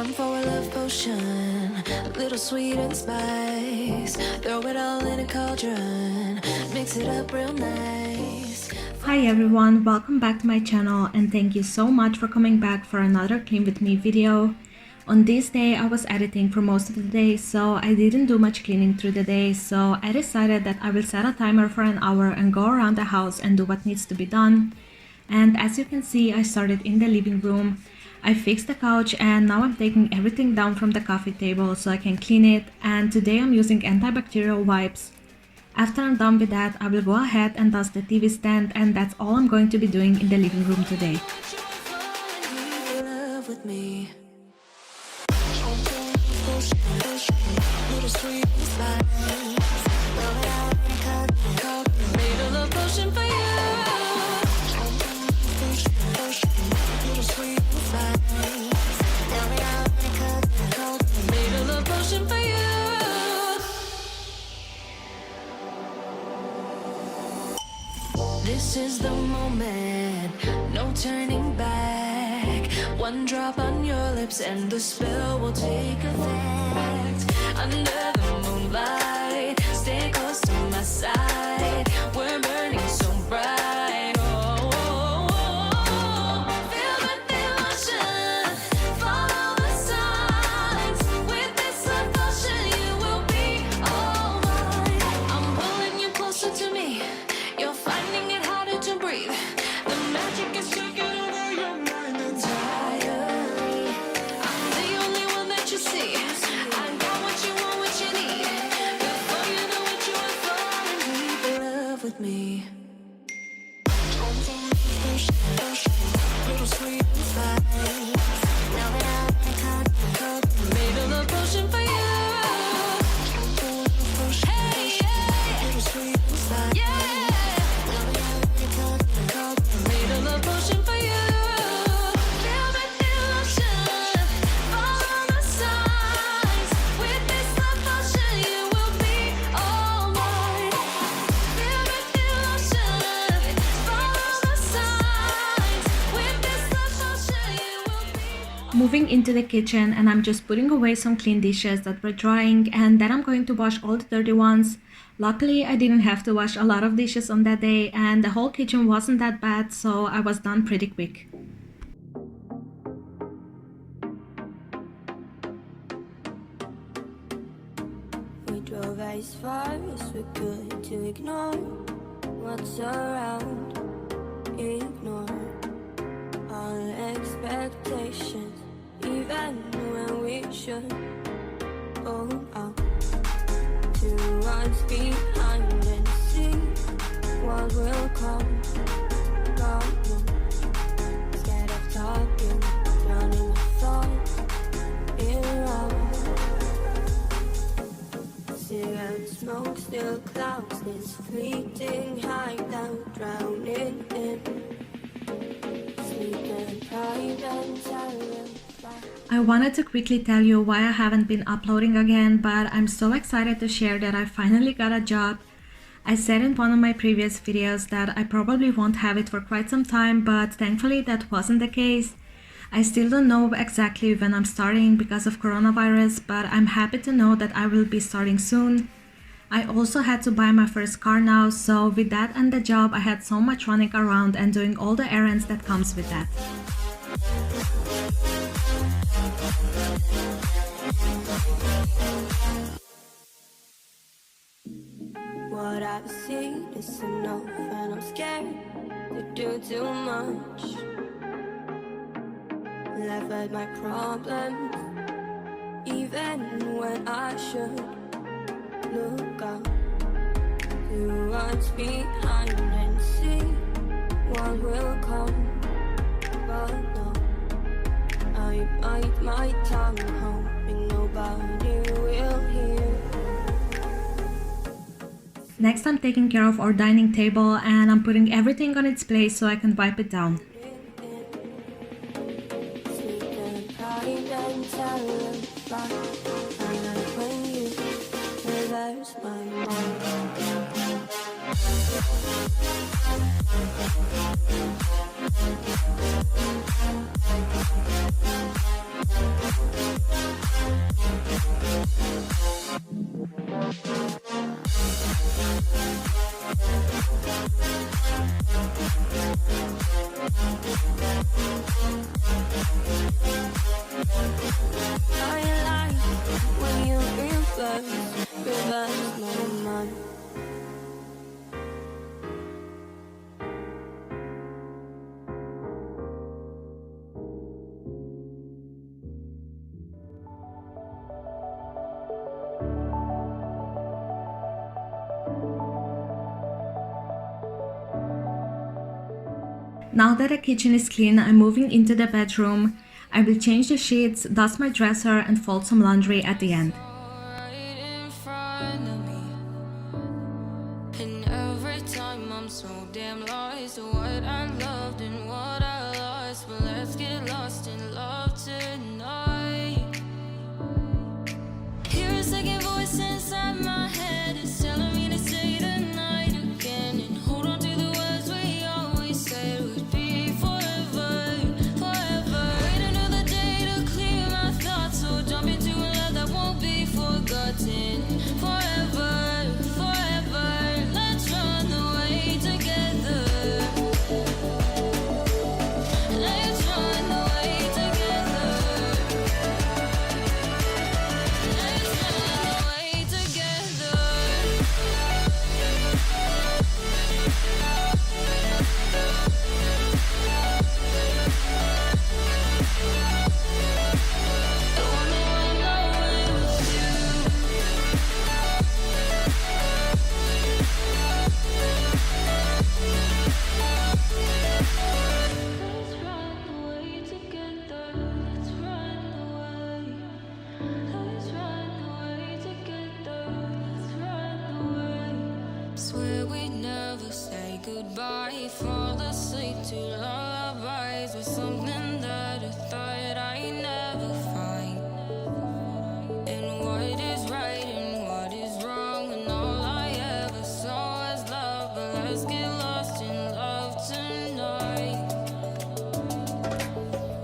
Time for a love potion, a little sweet and spice. Throw it all in a cauldron, mix it up real nice. Hi everyone, welcome back to my channel and thank you so much for coming back for another clean with me video. On this day I was editing for most of the day, so I didn't do much cleaning through the day, so I decided that I will set a timer for an hour and go around the house and do what needs to be done. And as you can see, I started in the living room. I fixed the couch and now I'm taking everything down from the coffee table so I can clean it, and today I'm using antibacterial wipes. After I'm done with that, I will go ahead and dust the TV stand, and that's all I'm going to be doing in the living room today. This is the moment, no turning back. One drop on your lips and the spell will take effect. Under the moonlight, stay close to my side. We're burning so bright. Oh, oh, oh. Feel the emotion, follow the signs. With this emotion, you will be all mine. I'm pulling you closer to me. You're finding it harder to breathe. The magic is taking over your mind entirely. I'm the only one that you see. I got what you want, what you need. Before you know what you are falling deep in love with me. Little sweet and spice. Now that I made a love potion for you. Hey, yeah. Little sweet and spice. Yeah. Moving into the kitchen, and I'm just putting away some clean dishes that were drying, and then I'm going to wash all the dirty ones. Luckily, I didn't have to wash a lot of dishes on that day, and the whole kitchen wasn't that bad, so I was done pretty quick. We drove as far as we could to ignore what's around, ignore all expectations, even when we should. Oh, out to what's behind and see what will come. Don't know, scared of talking, drowning my thoughts in love. Cigarette smoke still clouds this fleeting hideout, drowning in sleep and pride and terror. I wanted to quickly tell you why I haven't been uploading again, but I'm so excited to share that I finally got a job. I said in one of my previous videos that I probably won't have it for quite some time, but thankfully that wasn't the case. I still don't know exactly when I'm starting because of coronavirus, but I'm happy to know that I will be starting soon. I also had to buy my first car now, so with that and the job I had so much running around and doing all the errands that comes with that. What I've seen is enough, and I'm scared to do too much. Laugh at my problems, even when I should look up to what's behind and see what will come. But no, I bite my tongue, hoping nobody will hear. Next, I'm taking care of our dining table and I'm putting everything on its place so I can wipe it down. How you like when you reverse my mind? Now that the kitchen is clean, I'm moving into the bedroom. I will change the sheets, dust my dresser, and fold some laundry at the end. Right in front of me. And every time I'm so damn lost to what I loved and what I lost. But let's get lost in love tonight. Hear a second voice inside my head. It's telling me to say tonight again. And hold on to the words we always said would be forever, forever. Wait another day to clear my thoughts. So jump into a love that won't be forgotten. Forever, forever. Let's run away together. Let's run away together. Let's run away together. I wanna run away with you. Let's run away together. Let's run away. Let's run away together. Let's run away. Swear we'd never say goodbye. Fall asleep to lullabies with something that I thought I'd never find. And what is right and what is wrong, and all I ever saw was love. But let's get lost in love tonight.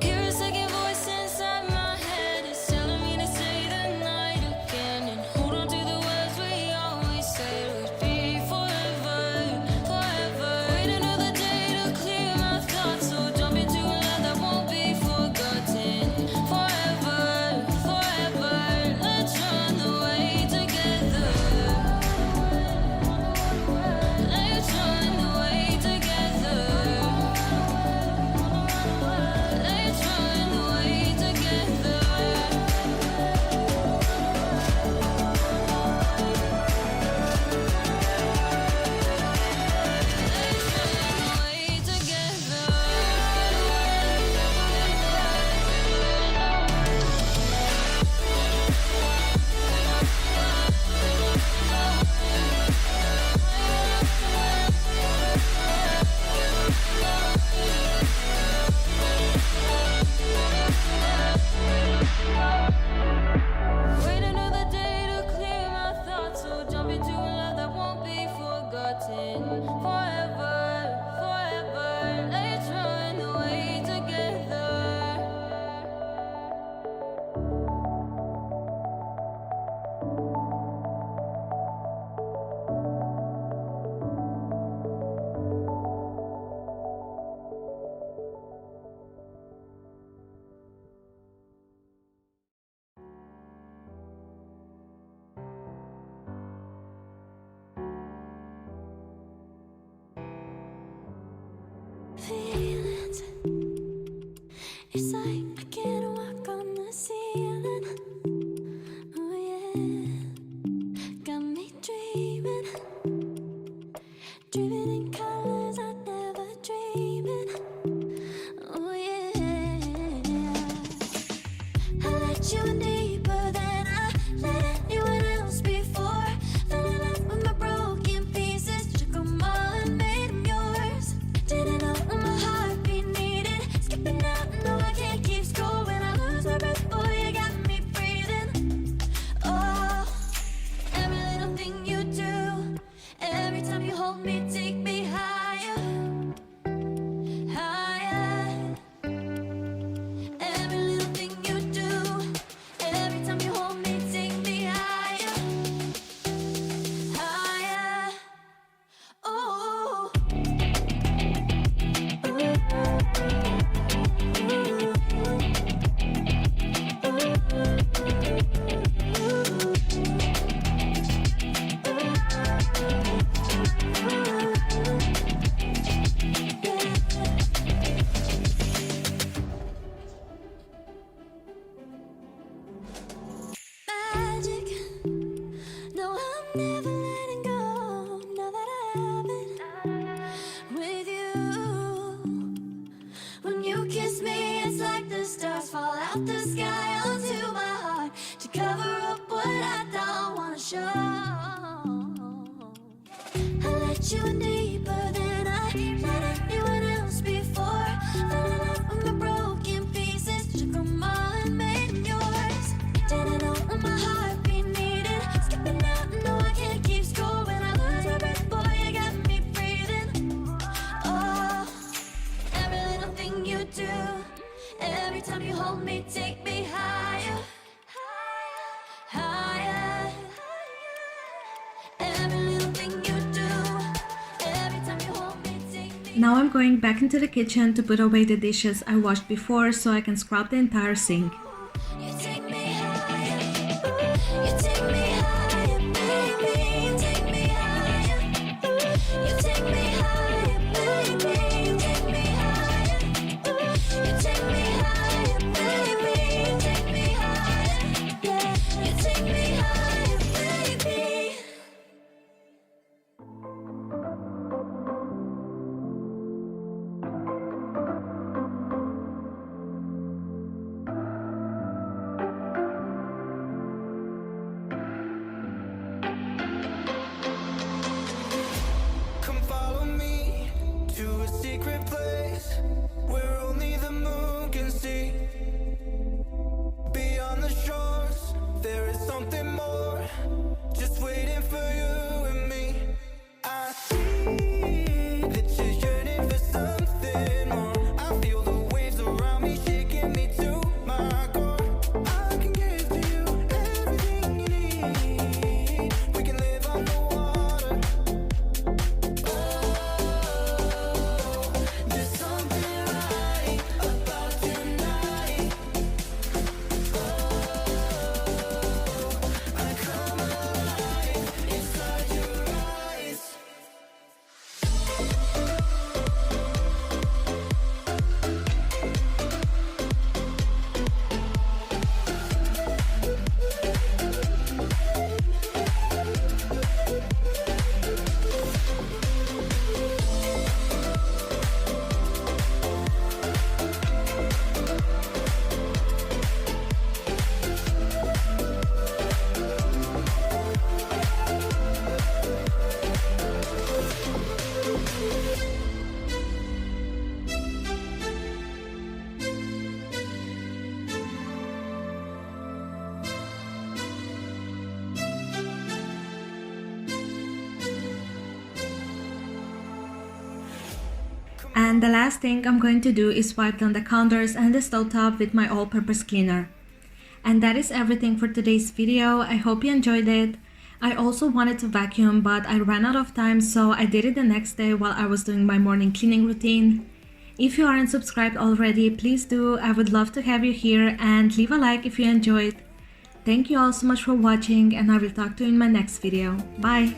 Hear a second voice inside my head. It's telling me to say the night again. And hold on to the words we always said would be forever, forever. Wait another day to clear my thoughts. So jump into a love that won't be forgotten. Forever, forever. Let's run away together. Let's run away together. Let's run away together. Let's run away together. Wait another day to clear my thoughts. So jump into a love that won't be forgotten. Forever, forever. Let's run away together. Feelings, it's like I can't walk on the ceiling. Oh yeah, got me dreaming, dreaming in colors I never dreamed in. Oh yeah, I let you in deeper than I let anyone else before. Fell in love with my broken pieces, took 'em all and made 'em yours. Didn't know what my heartbeat needed, skipping out, no I can't keep score. When I lose my breath, boy, you got me breathing. Oh, every little thing you do, every time you hold me, take me higher, higher. Every little thing you let you in deeper than I let anyone else before. Fell in love with my broken pieces, took them all and made them yours. Didn't know what my heartbeat needed, skipping out, no I can't keep score. When I lose my breath, boy, you got me breathing. Oh, every little thing you do, every time you hold me, take me higher, higher. Every little thing you do, every time you hold me, take me. Now I'm going back into the kitchen to put away the dishes I washed before so I can scrub the entire sink. You take me higher, you take me higher, baby. You take me higher, you take me higher, baby. You take me higher, you take me higher, baby. You take me higher, yeah. You take me higher, baby. Come follow me to a secret place where only the moon can see. Beyond the shores, there is something more, just waiting for you and me. I see that you're yearning for something more. I feel the waves around me shaking me to my core. I can give to you everything you need. We can live on the water. There's something right about tonight. I come alive inside your eyes. And the last thing I'm going to do is wipe down the counters and the stovetop with my all-purpose cleaner. And that is everything for today's video. I hope you enjoyed it. I also wanted to vacuum, but I ran out of time, so I did it the next day while I was doing my morning cleaning routine. If you aren't subscribed already, please do. I would love to have you here, and leave a like if you enjoyed. Thank you all so much for watching, and I will talk to you in my next video. Bye!